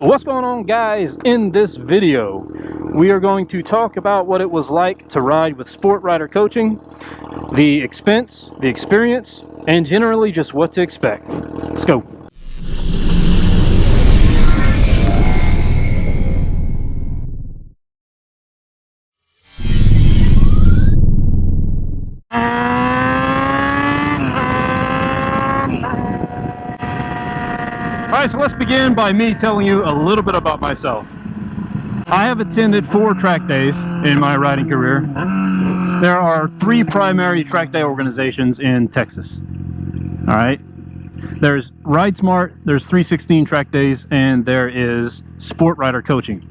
What's going on, guys? In this video we are going to talk about what it was like to ride with Sport Rider Coaching, the expense, the experience, and generally just what to expect. Let's go. Alright, so let's begin by me telling you a little bit about myself. I have attended 4 track days in my riding career. There are 3 primary track day organizations in Texas. Alright, there's Ride Smart, there's 316 track days, and there is Sport Rider Coaching.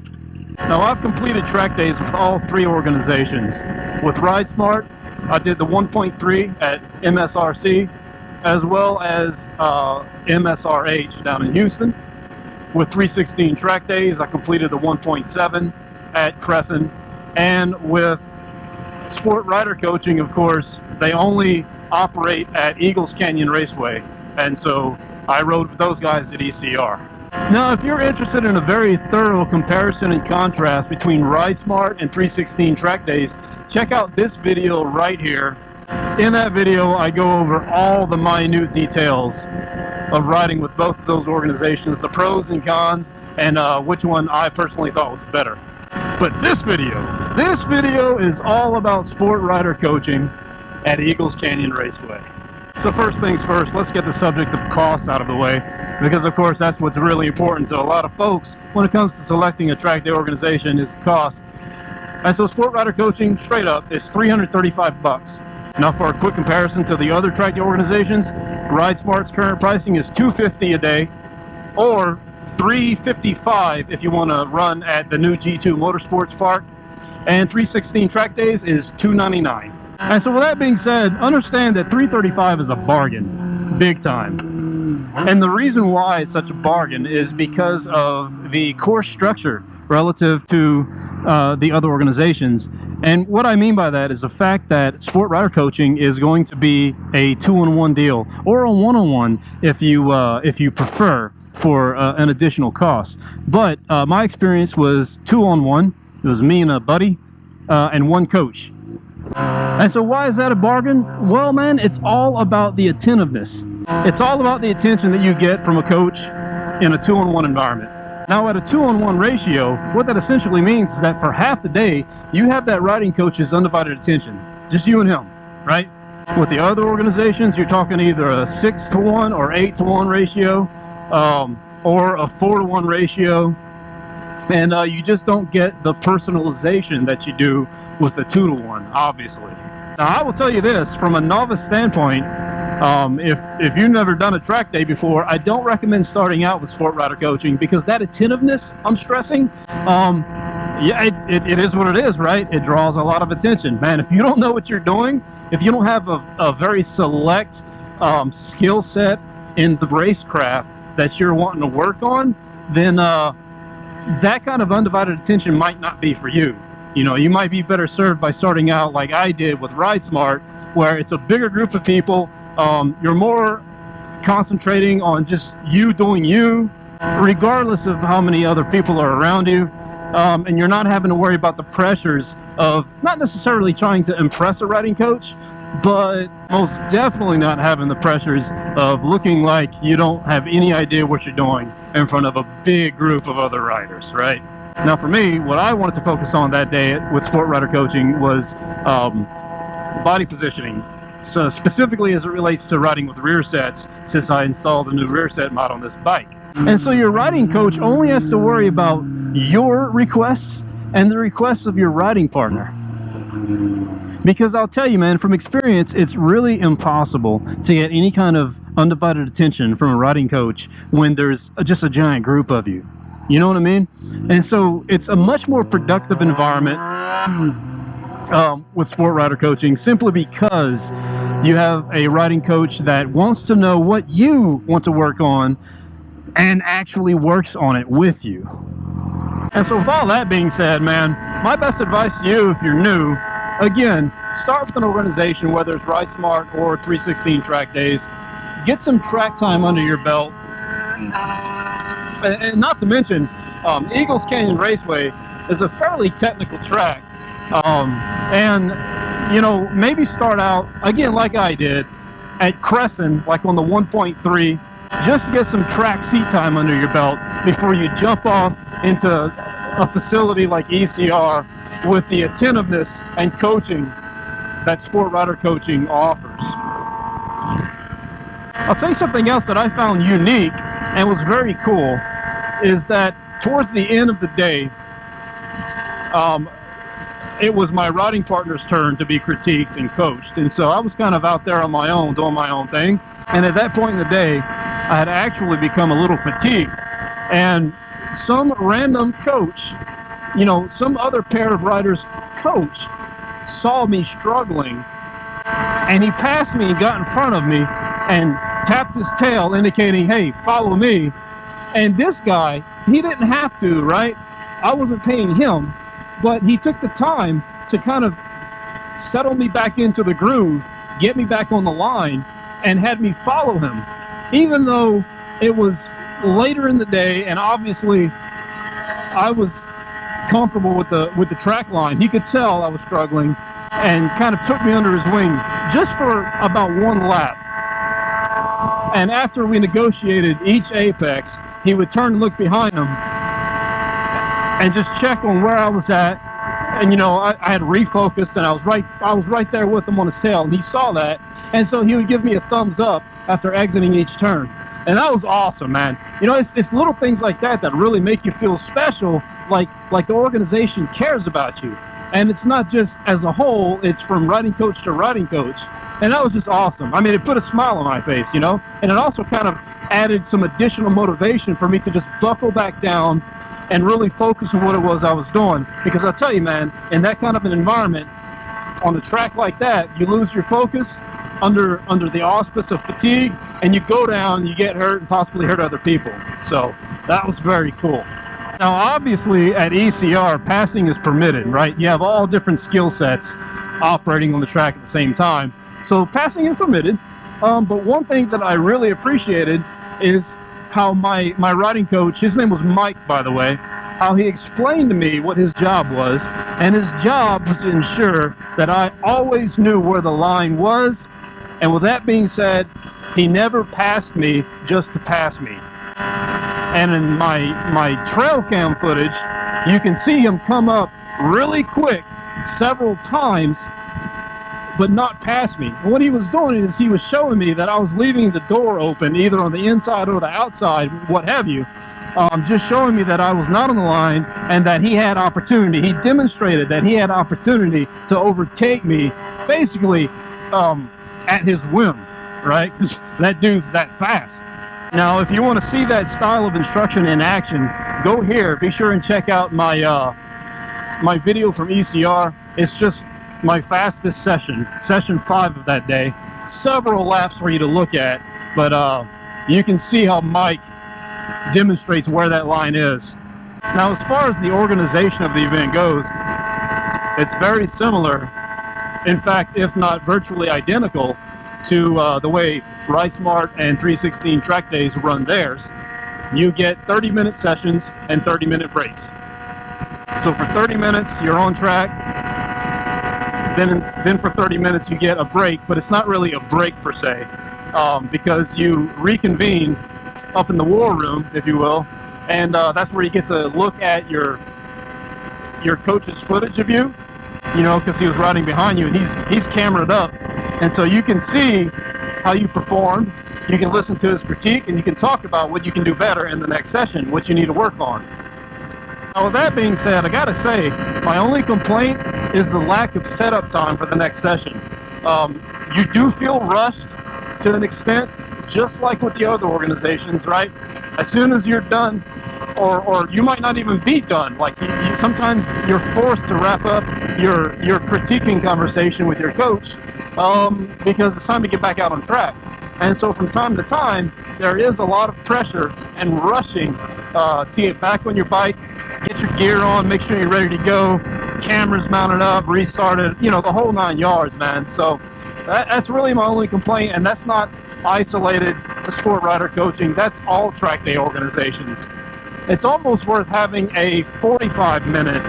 Now, I've completed track days with all 3 organizations. With Ride Smart, I did the 1.3 at MSRC, as well as MSRH down in Houston. With 316 track days, I completed the 1.7 at Crescent. And with Sport Rider Coaching, of course, they only operate at Eagles Canyon Raceway. And so I rode with those guys at ECR. Now, if you're interested in a very thorough comparison and contrast between Ride Smart and 316 track days, check out this video right here. In that video, I go over all the minute details of riding with both of those organizations, the pros and cons, and which one I personally thought was better. But this video is all about Sport Rider Coaching at Eagles Canyon Raceway. So first things first, let's get the subject of cost out of the way, because of course that's what's really important to a lot of folks when it comes to selecting a track day organization is cost. And so Sport Rider Coaching, straight up, is $335. Now, for a quick comparison to the other track day organizations, Ride Smart's current pricing is $250 a day, or $355 if you want to run at the new G2 Motorsports Park, and 316 track days is $299. And so with that being said, understand that $335 is a bargain, big time. And the reason why it's such a bargain is because of the course structure relative to the other organizations. And what I mean by that is the fact that Sport Rider Coaching is going to be a 2-on-1 deal, or a 1-on-1 if you prefer, for an additional cost. But my experience was 2-on-1. It was me and a buddy and 1 coach. And so why is that a bargain? Well, man, it's all about the attentiveness. It's all about the attention that you get from a coach in a 2-on-1 environment. Now, at a 2-on-1 ratio, what that essentially means is that for half the day, you have that riding coach's undivided attention. Just you and him, right? With the other organizations, you're talking either a 6-to-1 or 8-to-1 ratio, or a 4-to-1 ratio. And you just don't get the personalization that you do with the 2-to-1, obviously. Now, I will tell you this, from a novice standpoint, if you've never done a track day before, I don't recommend starting out with Sport Rider Coaching, because that attentiveness I'm stressing, it is what it is, right? It draws a lot of attention. Man, if you don't know what you're doing, if you don't have a very select skill set in the racecraft that you're wanting to work on, then that kind of undivided attention might not be for you. You know, you might be better served by starting out like I did with Ride Smart, where it's a bigger group of people. You're more concentrating on just you doing you, regardless of how many other people are around you. And you're not having to worry about the pressures of not necessarily trying to impress a riding coach, but most definitely not having the pressures of looking like you don't have any idea what you're doing in front of a big group of other riders, right? Now, for me, what I wanted to focus on that day with Sport Rider Coaching was body positioning. So specifically as it relates to riding with rear sets, since I installed the new rear set mod on this bike. And so your riding coach only has to worry about your requests and the requests of your riding partner. Because I'll tell you, man, from experience, it's really impossible to get any kind of undivided attention from a riding coach when there's just a giant group of you. You know what I mean? And so it's a much more productive environment with Sport Rider Coaching, simply because you have a riding coach that wants to know what you want to work on and actually works on it with you. And so with all that being said, man, my best advice to you if you're new, again, start with an organization, whether it's Ride Smart or 316 track days. Get some track time under your belt. And not to mention, Eagles Canyon Raceway is a fairly technical track, and you know, maybe start out again like I did at Crescent, like on the 1.3, just to get some track seat time under your belt before you jump off into a facility like ECR with the attentiveness and coaching that Sport Rider coaching offers. I'll say something else that I found unique and was very cool is that towards the end of the day, it was my riding partner's turn to be critiqued and coached. And so I was kind of out there on my own, doing my own thing. And at that point in the day, I had actually become a little fatigued. And some random coach, you know, some other pair of riders coach saw me struggling. And he passed me and got in front of me and tapped his tail, indicating, hey, follow me. And this guy, he didn't have to, right? I wasn't paying him, but he took the time to kind of settle me back into the groove, get me back on the line, and had me follow him. Even though it was later in the day and obviously I was comfortable with the track line, he could tell I was struggling and kind of took me under his wing just for about one lap. And after we negotiated each apex, he would turn and look behind him and just check on where I was at. And you know, I had refocused and I was right there with him on his tail, and he saw that. And so he would give me a thumbs up after exiting each turn. And that was awesome, man. You know, it's little things like that that really make you feel special, like the organization cares about you. And it's not just as a whole, it's from riding coach to riding coach. And that was just awesome. I mean, it put a smile on my face, you know, and it also kind of added some additional motivation for me to just buckle back down and really focus on what it was I was doing. Because I'll tell you, man, in that kind of an environment, on a track like that, you lose your focus under the auspice of fatigue, and you go down, you get hurt, and possibly hurt other people. So that was very cool. Now, obviously, at ECR, passing is permitted, right? You have all different skill sets operating on the track at the same time. So passing is permitted. But one thing that I really appreciated is how my riding coach, his name was Mike, by the way, how he explained to me what his job was. And his job was to ensure that I always knew where the line was. And with that being said, he never passed me just to pass me. And in my trail cam footage, you can see him come up really quick several times, but not pass me. And what he was doing is he was showing me that I was leaving the door open, either on the inside or the outside, what have you, just showing me that I was not on the line and that he had opportunity. He demonstrated that he had opportunity to overtake me, basically at his whim, right? Because that dude's that fast. Now, if you want to see that style of instruction in action, go here. Be sure and check out my my video from ECR. It's just my fastest session 5 of that day. Several laps for you to look at, but you can see how Mike demonstrates where that line is. Now, as far as the organization of the event goes, it's very similar. In fact, if not virtually identical to the way Ride Smart and 316 Track Days run theirs. You get 30-minute sessions and 30-minute breaks. So for 30 minutes, you're on track. Then for 30 minutes, you get a break, but it's not really a break per se, because you reconvene up in the war room, if you will, and that's where you get to look at your coach's footage of you, you know, because he was riding behind you, and he's cameraed up. And so you can see how you performed, you can listen to his critique, and you can talk about what you can do better in the next session, what you need to work on. Now, with that being said, I gotta say, my only complaint is the lack of setup time for the next session. You do feel rushed to an extent, just like with the other organizations, right? As soon as you're done, or you might not even be done. Like sometimes you're forced to wrap up your critiquing conversation with your coach because it's time to get back out on track. And so from time to time, there is a lot of pressure and rushing to get back on your bike, get your gear on, make sure you're ready to go, cameras mounted up, restarted, you know, the whole 9 yards, man. So that's really my only complaint, and that's not isolated to sport rider coaching. That's all track day organizations. it's almost worth having a 45-minute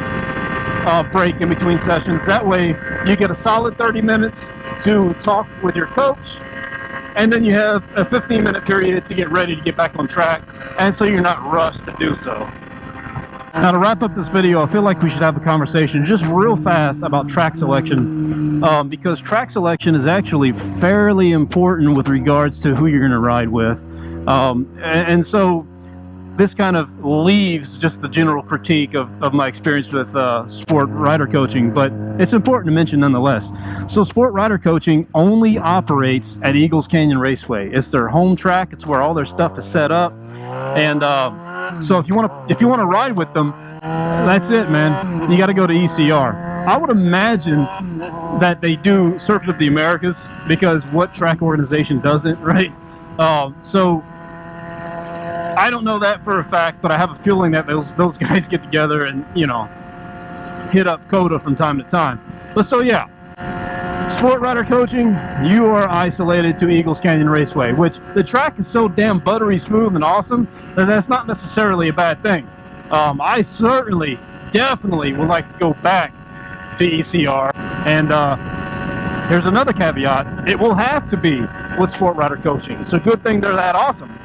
break in between sessions. That way you get a solid 30 minutes to talk with your coach, and then you have a 15-minute period to get ready to get back on track, and so you're not rushed to do so. Now, to wrap up this video, I feel like we should have a conversation just real fast about track selection, because track selection is actually fairly important with regards to who you're going to ride with. And so this kind of leaves just the general critique of my experience with sport rider coaching, but it's important to mention nonetheless. So sport rider coaching only operates at Eagles Canyon Raceway. It's their home track. It's where all their stuff is set up. And so if you want to ride with them, that's it, man. You got to go to ECR. I would imagine that they do Circuit of the Americas, because what track organization doesn't, right? So I don't know that for a fact, but I have a feeling that those guys get together and, you know, hit up COTA from time to time. But so yeah, sport rider coaching, you are isolated to Eagles Canyon Raceway, which the track is so damn buttery smooth and awesome that that's not necessarily a bad thing. I certainly, definitely would like to go back to ECR, and here's another caveat: it will have to be with sport rider coaching. It's a good thing they're that awesome,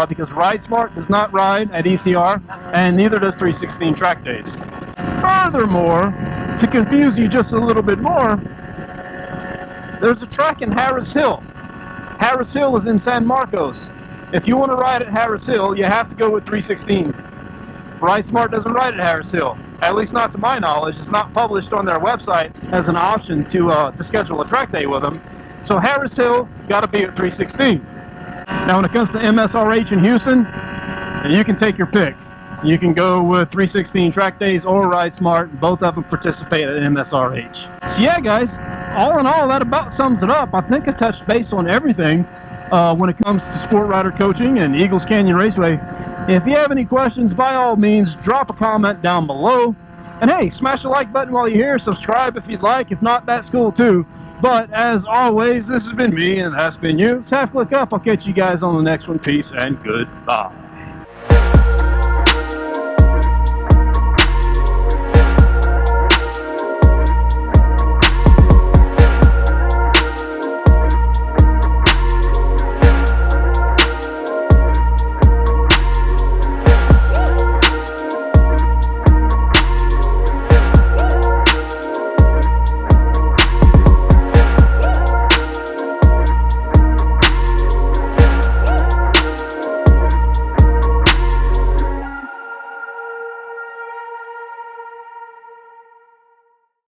because Ride Smart does not ride at ECR, and neither does 316 Track Days. Furthermore, to confuse you just a little bit more, there's a track in Harris Hill. Harris Hill is in San Marcos. If you want to ride at Harris Hill, you have to go with 316. Ride Smart doesn't ride at Harris Hill, at least not to my knowledge. It's not published on their website as an option to schedule a track day with them. So Harris Hill, got to be at 316. Now when it comes to MSRH in Houston, you can take your pick. You can go with 316 Track Days or Ride Smart. Both of them participate at MSRH. So yeah, guys, all in all, that about sums it up. I think I touched base on everything when it comes to sport rider coaching and Eagles Canyon Raceway. If you have any questions, by all means, drop a comment down below. And hey, smash the like button while you're here. Subscribe if you'd like. If not, that's cool too. But as always, this has been me, and that's been you. It's Half Click Up. I'll catch you guys on the next one. Peace and goodbye.